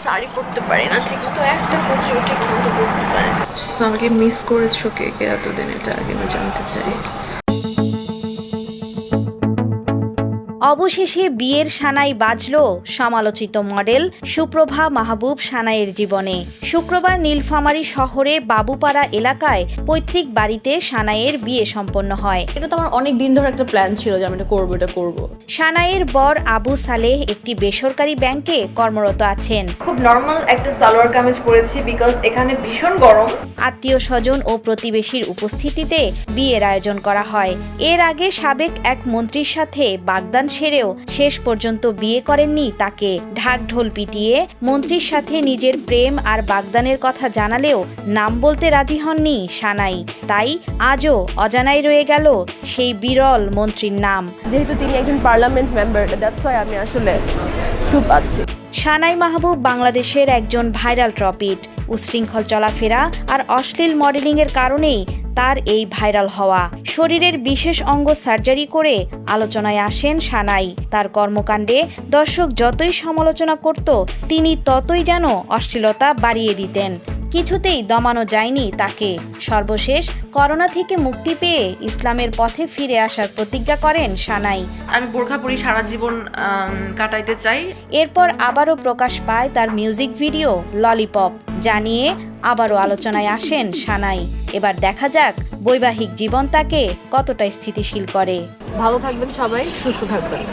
শাড়ি পরতে পারি না ঠিক মতো, একটা কুচিও ঠিক মতো পরতে পারি না। আমাকে মিস করেছো কে কে এতদিন, এটা আগে আমি জানতে চাই। অবশেষে বিয়ের সানাই বাজল সমালোচিত মডেল সুপ্রভা মাহবুব সানাইয়ের জীবনে। শুক্রবার নীলফামারী শহরের বাবুপাড়া এলাকায় পৈতৃক বাড়িতে সানাইয়ের বিয়ে সম্পন্ন হয়। এটা তো আমার অনেক দিন ধরে একটা প্ল্যান ছিল যে আমি এটা করব। সানাইয়ের বর আবু সালেহ একটি বেসরকারি ব্যাংকে কর্মরত আছেন। খুব নর্মাল একটা সালোয়ার কামিজ পরেছি বিকজ এখানে ভীষণ গরম। আত্মীয় স্বজন ও প্রতিবেশীর উপস্থিতিতে বিয়ের আয়োজন করা হয়। এর আগে সাবেক এক মন্ত্রীর সাথে বাগদান সেরেও শেষ পর্যন্ত বিয়ে করেননি তাকে। ঢাকঢোল পিটিয়ে মন্ত্রীর সাথে নিজের প্রেম আর বাগদানের কথা জানালেও নাম বলতে রাজি হননি সানাই। তাই আজও অজানাই রয়ে গেল সেই বিরল মন্ত্রীর নাম। যেহেতু তিনি একজন পার্লামেন্ট মেম্বার, দ্যাটস ওয়াই আমি আসলে চুপ আছি। সানাই মাহবুব বাংলাদেশের একজন ভাইরাল ট্রপিট। উশৃঙ্খল চলাফেরা আর অশ্লীল মডেলিংয়ের কারণেই তার এই ভাইরাল হওয়া। শরীরের বিশেষ অঙ্গ সার্জারি করে আলোচনায় আসেন সানাই। তার কর্মকাণ্ডে দর্শক যতই সমালোচনা করত, তিনি ততই যেন অশ্লীলতা বাড়িয়ে দিতেন। কিছুতেই দমানো যায়নি তাকে। সর্বশেষ করোনা থেকে মুক্তি পেয়ে ইসলামের পথে ফিরে আসার প্রতিজ্ঞা করেন সানাই। আমি বোরখা পরি, সারা জীবন কাটাইতে চাই। এরপর আবারও প্রকাশ পায় তার মিউজিক ভিডিও ললিপপ, জানিয়ে আবারও আলোচনায় আসেন সানাই। এবার দেখা যাক বৈবাহিক জীবন তাকে কতটা স্থিতিশীল করে। ভালো থাকবেন সবাই, সুস্থ থাকবেন।